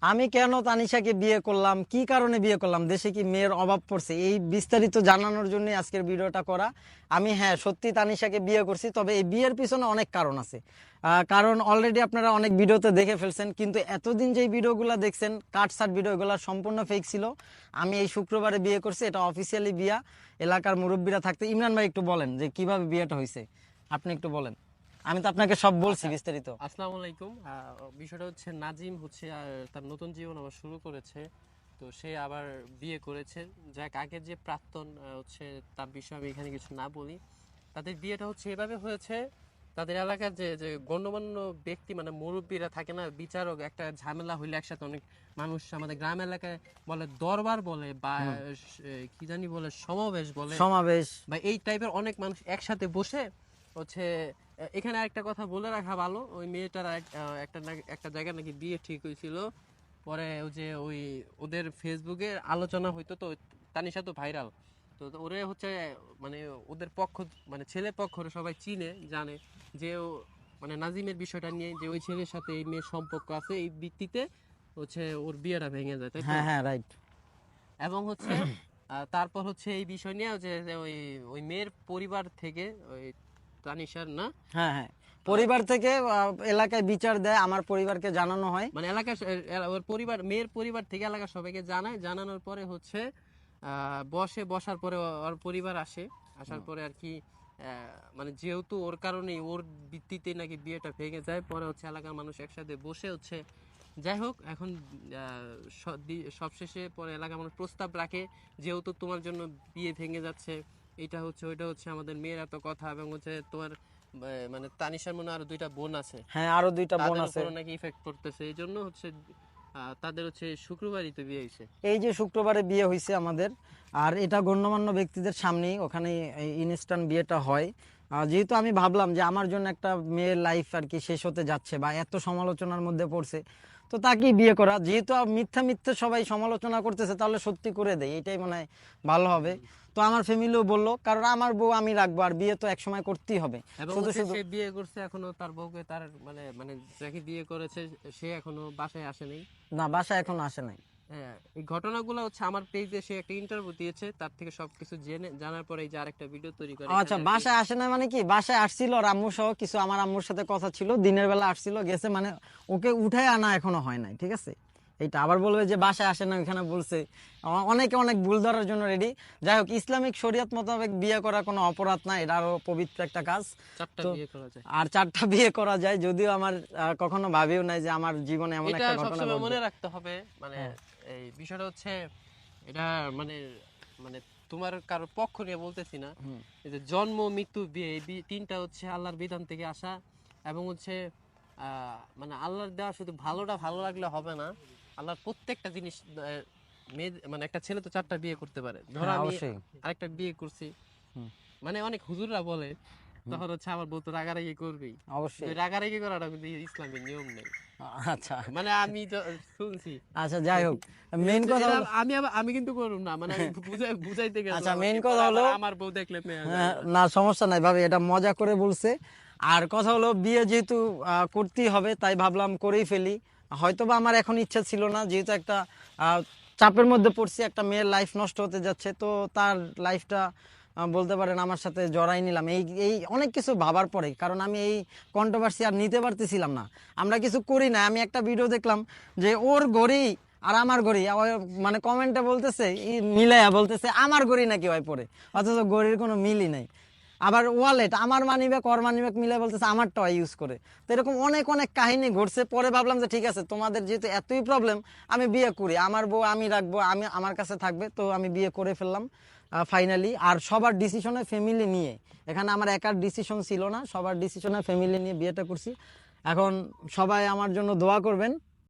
আমি কেন তানিশাকে বিয়ে করলাম, কি কারণে বিয়ে করলাম, দেশে কি মেয়ের অভাব পড়ছে, এই বিস্তারিত জানানোর জন্য আজকের ভিডিওটা করা। আমি হ্যাঁ সত্যি তানিশাকে বিয়ে করছি, তবে এই বিয়ের পিছনে অনেক কারণ আছে। কারণ অলরেডি আপনারা অনেক ভিডিওতে দেখে ফেলছেন, কিন্তু এতদিন যেই ভিডিওগুলো দেখছেন কাটসাট ভিডিও, এগুলো সম্পূর্ণ ফেক ছিল। আমি এই শুক্রবারে বিয়ে করছি, এটা অফিসিয়ালি বিয়া। এলাকার মুরব্বীরা থাকতে। ইমরান ভাই একটু বলেন যে কিভাবে বিয়েটা হয়েছে, আপনি একটু বলেন। আমি তো আপনাকে সব বলছি আচ্ছা, বিস্তারিত। আসসালামু আলাইকুম। বিষয়টা হচ্ছে নাজিম হচ্ছে তার নতুন জীবন আবার শুরু করেছে। তো সে আবার বিয়ে করেছে। যাক, আগের যে প্রাক্তন হচ্ছে তার বিষয়ে আমি এখানে কিছু না বলি। তাদের বিয়েটা হচ্ছে এভাবে হয়েছে। তাদের এলাকার যে যে গণ্যমান্য ব্যক্তি মানে মুরব্বীরা থাকে না, বিচারক, একটা ঝামেলা হইলে একসাথে অনেক মানুষ আমাদের গ্রাম এলাকায় বলে দরবার বলে বা কি জানি বলে সমাবেশ বলে সমাবেশ। বা এই টাইপের অনেক মানুষ একসাথে বসে হচ্ছে। এখানে একটা কথা বলে রাখা ভালো, ওই মেয়েটার একটা জায়গায় নাকি বিয়ে ঠিক হয়েছিল। পরে ওই যে ওদের ফেসবুকে আলোচনা হইতো, তো তানিশা তো ভাইরাল। তো ওরে হচ্ছে মানে ওদের পক্ষ মানে ছেলে পক্ষ সবাই চিনে জানে যে মানে নাজিমের বিষয়টা নিয়ে যে ওই ছেলের সাথে এই মেয়ের সম্পর্ক আছে, এই ভিত্তিতে হচ্ছে ওর বিয়েটা ভেঙে যায়, তাই তো? হ্যাঁ হ্যাঁ, রাইট। এবং হচ্ছে তারপর হচ্ছে এই বিষয় নিয়ে যে যে ওই ওই মেয়ের পরিবার থেকে ওই তানিশার না হ্যাঁ হ্যাঁ, পরিবার থেকে এলাকায় বিচার দেয়, আমার পরিবারকে জানানো হয়। মানে ওর পরিবার, মেয়ের পরিবার থেকে এলাকার সবাইকে জানায়। জানানোর পরে হচ্ছে বসার পরে ওর পরিবার আসে। আসার পরে আর কি মানে যেহেতু ওর কারণে ওর ভিত্তিতে নাকি বিয়েটা ভেঙে যায়, পরে হচ্ছে এলাকার মানুষ একসাথে বসে হচ্ছে। যাই হোক, এখন সবশেষে পরে এলাকার মানুষ প্রস্তাব রাখে, যেহেতু তোমার জন্য বিয়ে ভেঙে যাচ্ছে, এটা হচ্ছে ওইটা হচ্ছে, আমাদের মেয়ের এত কথা, এবং হচ্ছে তোমার মানে তানিশার মনে হয় আরো দুইটা বোন আছে, হ্যাঁ, আরো দুইটা বোন তাদের আছে। উপরও নাকি ইফেক্ট পড়তেছে, এই জন্য হচ্ছে তাদের হচ্ছে শুক্রবারই তো বিয়ে হয়েছে। এই যে শুক্রবারে বিয়ে হয়েছে আমাদের, আর এটা গণ্যমান্য ব্যক্তিদের সামনেই, ওখানে ইনস্ট্যান্ট বিয়েটা হয়। যেহেতু আমি ভাবলাম যে আমার জন্য একটা মেয়ের লাইফ আর কি শেষ হতে যাচ্ছে বা এত সমালোচনার মধ্যে পড়ছে, তো তাকেই বিয়ে করা। যেহেতু মিথ্যা মিথ্যা সবাই সমালোচনা করতেছে, তাহলে সত্যি করে দেয়, এটাই মনে হয় ভালো হবে। তো আমার ফ্যামিলিও বললো, কারণ আমার বউ আমি রাখবো, আর বিয়ে তো একসময় করতেই হবে। এবং শুধু হচ্ছে শুধু সে বিয়ে করছে, এখনো তার বউকে তার মানে মানে যাকে বিয়ে করেছে সে এখনো বাসায় আসেনি। না, বাসা এখন আসে নাই। হ্যাঁ, এই ঘটনাগুলো হচ্ছে আমার পেজে সে একটা ইন্টারভিউ দিয়েছে, তার থেকে সবকিছু জেনে জানার পরে এই যে আরেকটা ভিডিও তৈরি করে আচ্ছা, এখানে আর কি। বাসায় আসে না মানে কি, বাসায় আসছিল আর আম্মু সহ কিছু, আমার আম্মুর সাথে কথা ছিল, দিনের বেলা আসছিল গেছে, মানে ওকে উঠায় আনা এখনো হয় নাই, ঠিক আছে। এইটা আবার বলবে যে বাসায় আসে না, ওখানে বলছে। অনেকে অনেক ভুল ধরার জন্য রেডি। যাই হোক, ইসলামিক শরিয়ত মোতাবেক বিয়ে করা কোনো অপরাধ না, এটা আরো পবিত্র একটা কাজ। চারটা তো বিয়ে করা যায়, আর 4টা বিয়ে করা যায়, যদিও আমার কখনো ভাবিও নাই যে আমার জীবনে এমন এটা একটা ঘটনা সবসময় ঘটবে। মনে রাখতে হবে। মানে হ্যাঁ এই বিষয়টা হচ্ছে এটা মানে মানে তোমার কারোর পক্ষ নিয়ে বলতেছি না। হুম। এই যে জন্ম মৃত্যু বিয়ে, এই তিনটা হচ্ছে আল্লাহর বিধান থেকে আসা। এবং হচ্ছে মানে আল্লাহর দেওয়া শুধু ভালোটা ভালো লাগলে হবে না, আল্লাহর প্রত্যেকটা জিনিস মেয়ে মানে একটা ছেলে তো 4টা বিয়ে করতে পারে। ধরো হ্যাঁ, আমি অবশ্যই। আরেকটা বিয়ে করছি, হুম। মানে অনেক হুজুররা বলে হুম। তখন হচ্ছে আমার বউ তো রাগারাগি করবেই। কিন্তু অবশ্যই। এই রাগারাগি করাটা কিন্তু ইসলামের নিয়ম নেই। আচ্ছা মানে আমি শুনছি। আচ্ছা, যাই হোক, এটা মেইন হচ্ছে কথা এটা হলো। আমি কিন্তু করুম না, মানে আমি বুঝাইতে আচ্ছা, গেছিলাম আর মেইন কি, কথা পরে হলো, আবার আমার বউ দেখলে মেয়ে হ্যাঁ, ঝামেলা। না সমস্যা নাই ভাবি, এটা মজা করে বলছে। আর কথা হলো, বিয়ে যেহেতু করতেই হবে, তাই ভাবলাম করেই ফেলি। হয়তোবা আমার এখন ইচ্ছা ছিল না, যেহেতু একটা চাপের মধ্যে পড়ছি, একটা মেয়ের লাইফ নষ্ট হতে যাচ্ছে, তো তার লাইফটা বলতে পারেন আমার সাথে জড়াই নিলাম। এই এই অনেক কিছু ভাবার পরে, কারণ আমি এই কন্ট্রোভার্সি আর নিতে পারতেছিলাম না। আমরা কিছু করি না, আমি একটা ভিডিও দেখলাম যে ওর ঘড়ি আর আমার ঘড়ি, মানে কমেন্টে বলতেছে, মিলাইয়া বলতেছে আমার ঘড়ি নাকি হয় পরে, অথচ ঘড়ির কোনো মিলই নাই। আবার ওয়ালেট, আমার মানিব্যাগ ওর মানিব্যাগ মিলে বলতেছে আমারটা ইউজ করে। তো এরকম অনেক অনেক কাহিনী ঘটছে। পরে ভাবলাম যে ঠিক আছে, তোমাদের যেহেতু এতই প্রবলেম, আমি বিয়ে করি, আমার বউ আমি রাখবো, আমি আমার কাছে থাকবে, তো আমি বিয়ে করে ফেললাম ফাইনালি। আর সবার ডিসিশনে ফ্যামিলি নিয়ে, এখানে আমার একার ডিসিশন ছিল না, সবার ডিসিশনে ফ্যামিলি নিয়ে বিয়েটা করছি। এখন সবাই আমার জন্য দোয়া করবেন।